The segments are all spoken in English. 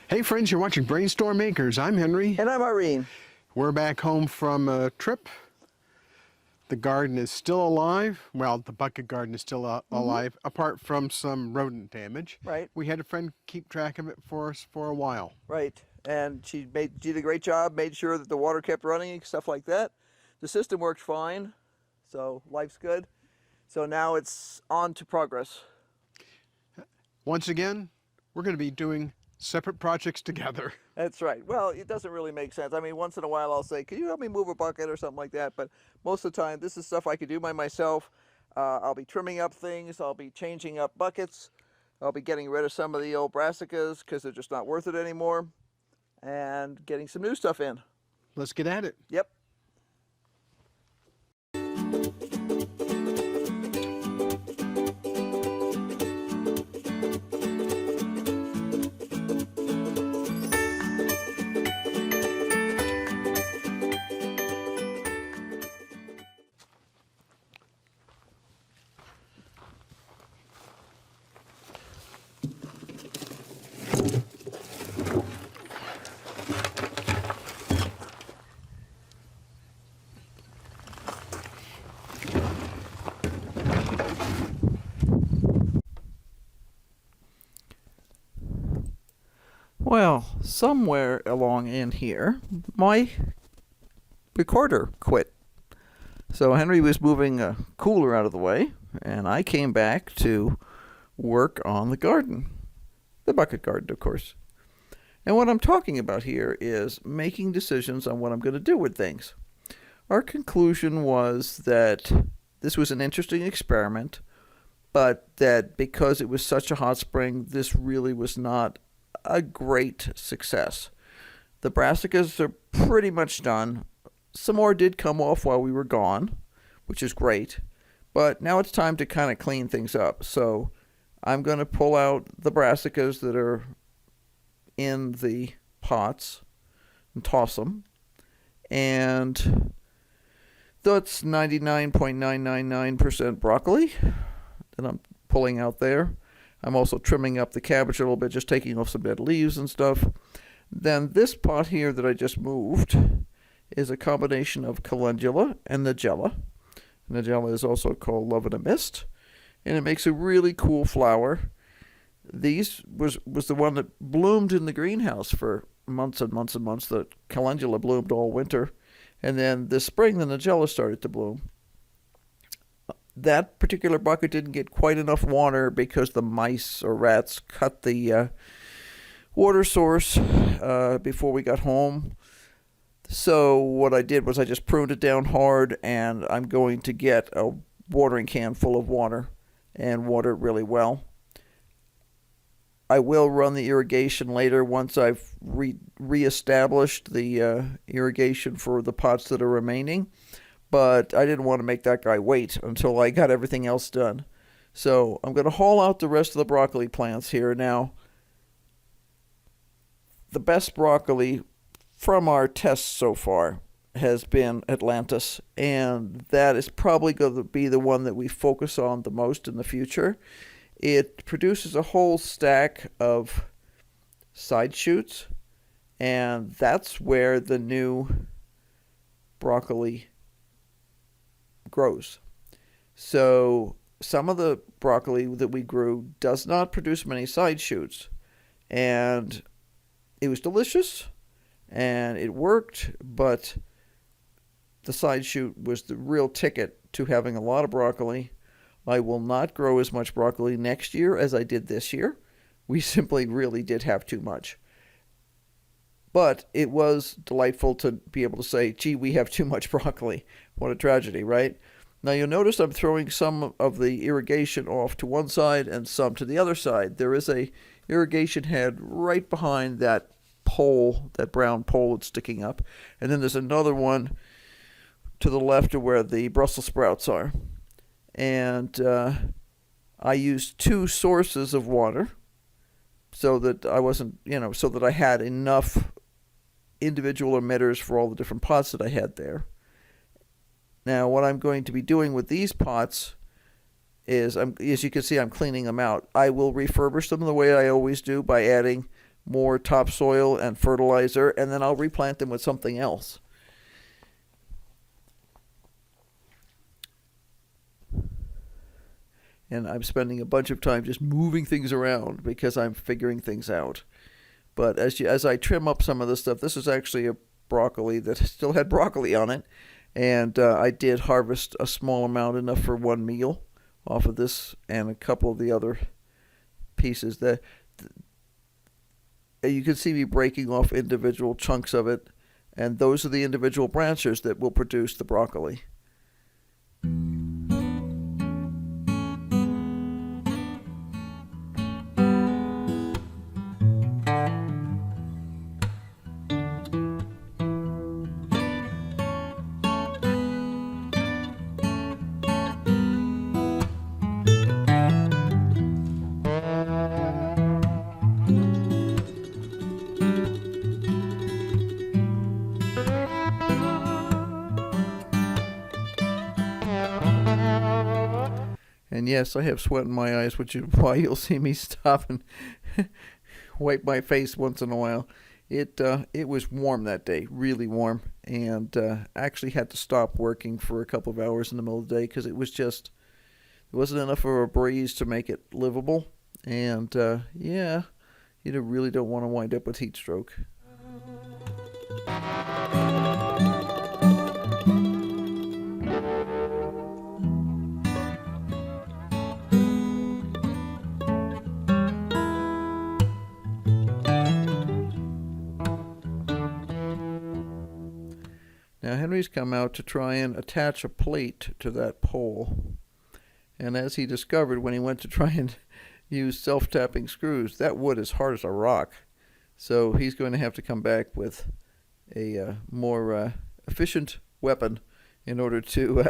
Hey friends, you're watching BrainStormAcres. I'm Henry. And I'm Irene. We're back home from a trip. The garden is still alive. Well, the bucket garden is still alive, apart from some rodent damage. Right. We had a friend keep track of it for us for a while. Right. And she did a great job, made sure that the water kept running, stuff like that. The system worked fine, so life's good. So now it's on to progress. Once again, we're going to be doing separate projects together. That's right. Well, it doesn't really make sense. I mean, once in a while I'll say, can you help me move a bucket or something like that? But most of the time, this is stuff I could do by myself. I'll be trimming up things. I'll be changing up buckets. I'll be getting rid of some of the old brassicas because they're just not worth it anymore. And getting some new stuff in. Let's get at it. Yep. Well, somewhere along in here, my recorder quit. So Henry was moving a cooler out of the way, and I came back to work on the garden. The bucket garden, of course. And what I'm talking about here is making decisions on what I'm going to do with things. Our conclusion was that this was an interesting experiment, but that because it was such a hot spring, this really was not a great success. The brassicas are pretty much done. Some more did come off while we were gone, which is great. But now it's time to kind of clean things up. So I'm going to pull out the brassicas that are in the pots and toss them. And that's 99.999% broccoli that I'm pulling out there. I'm also trimming up the cabbage a little bit, just taking off some dead leaves and stuff. Then this pot here that I just moved is a combination of calendula and nigella. Nigella is also called lavender mist, and it makes a really cool flower. These was the one that bloomed in the greenhouse for months and months and months. The calendula bloomed all winter, and then this spring the nigella started to bloom. That particular bucket didn't get quite enough water because the mice or rats cut the water source before we got home. So what I did was I just pruned it down hard, and I'm going to get a watering can full of water and water it really well. I will run the irrigation later once I've reestablished the irrigation for the pots that are remaining. But I didn't want to make that guy wait until I got everything else done. So I'm going to haul out the rest of the broccoli plants here. Now, the best broccoli from our tests so far has been Atlantis, and that is probably going to be the one that we focus on the most in the future. It produces a whole stack of side shoots, and that's where the new broccoli grows. So some of the broccoli that we grew does not produce many side shoots, and it was delicious and it worked, but the side shoot was the real ticket to having a lot of broccoli. I will not grow as much broccoli next year as I did this year. We simply really did have too much. But it was delightful to be able to say, gee, we have too much broccoli. What a tragedy, right? Now you'll notice I'm throwing some of the irrigation off to one side and some to the other side. There is a irrigation head right behind that pole, that brown pole that's sticking up. And then there's another one to the left of where the Brussels sprouts are. And I used two sources of water so that I wasn't, so that I had enough individual emitters for all the different pots that I had there. Now, what I'm going to be doing with these pots is, as you can see, I'm cleaning them out. I will refurbish them the way I always do by adding more topsoil and fertilizer, and then I'll replant them with something else. And I'm spending a bunch of time just moving things around because I'm figuring things out. But as I trim up some of this stuff, this is actually a broccoli that still had broccoli on it, and I did harvest a small amount, enough for one meal, off of this and a couple of the other pieces. You can see me breaking off individual chunks of it, and those are the individual branches that will produce the broccoli. And yes, I have sweat in my eyes, which is why you'll see me stop and wipe my face once in a while. It was warm that day, really warm, and actually had to stop working for a couple of hours in the middle of the day because it wasn't enough of a breeze to make it livable. And yeah, you really don't want to wind up with heat stroke. Now Henry's come out to try and attach a plate to that pole. And as he discovered when he went to try and use self-tapping screws, that wood is hard as a rock. So he's going to have to come back with a more efficient weapon in order to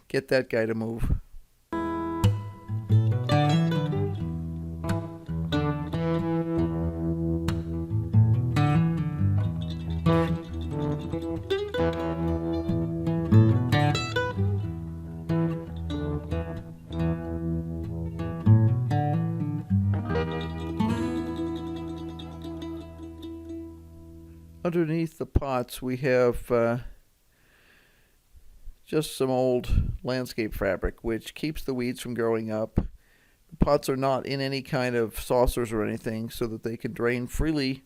get that guy to move. Underneath the pots we have just some old landscape fabric which keeps the weeds from growing up. The pots are not in any kind of saucers or anything so that they can drain freely.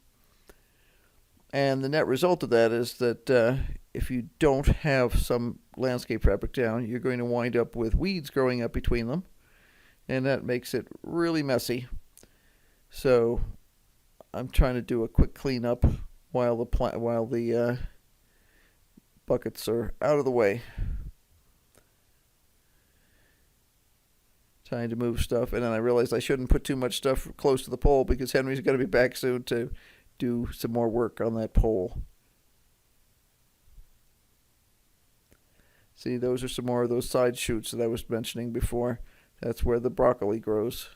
And the net result of that is that if you don't have some landscape fabric down, you're going to wind up with weeds growing up between them. And that makes it really messy. So I'm trying to do a quick cleanup while the buckets are out of the way. Trying to move stuff, and then I realized I shouldn't put too much stuff close to the pole because Henry's going to be back soon to do some more work on that pole. See, those are some more of those side shoots that I was mentioning before. That's where the broccoli grows.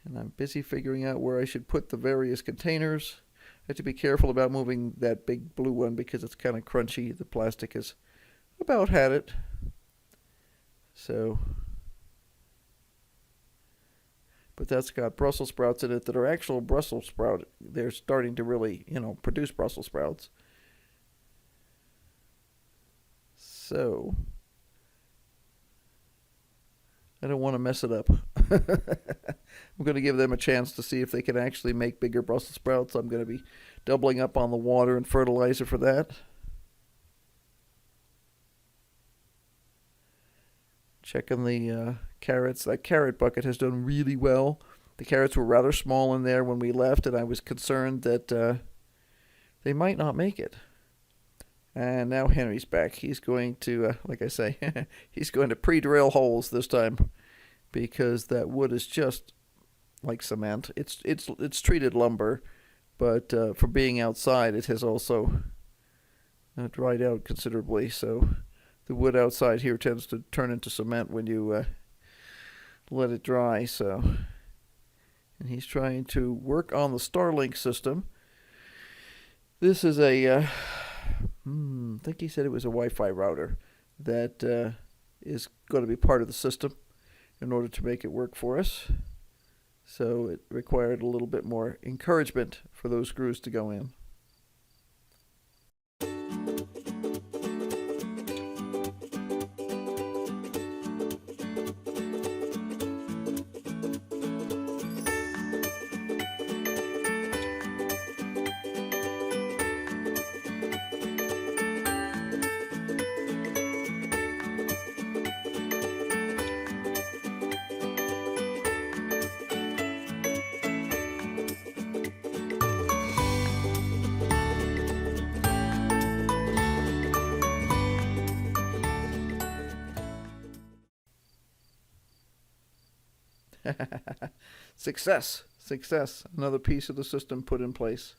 And I'm busy figuring out where I should put the various containers. I have to be careful about moving that big blue one because it's kind of crunchy. The plastic has about had it. So, but that's got Brussels sprouts in it that are actual Brussels sprout. They're starting to really, produce Brussels sprouts. So, I don't want to mess it up. I'm going to give them a chance to see if they can actually make bigger Brussels sprouts. I'm going to be doubling up on the water and fertilizer for that. Checking the carrots. That carrot bucket has done really well. The carrots were rather small in there when we left, and I was concerned that they might not make it. And now Henry's back. He's going to, like I say, he's going to pre-drill holes this time because that wood is just like cement. It's treated lumber, but for being outside, it has also dried out considerably. So the wood outside here tends to turn into cement when you let it dry. So, and he's trying to work on the Starlink system. This is a I think he said it was a Wi-Fi router that is going to be part of the system in order to make it work for us. So it required a little bit more encouragement for those screws to go in. Success. Another piece of the system put in place.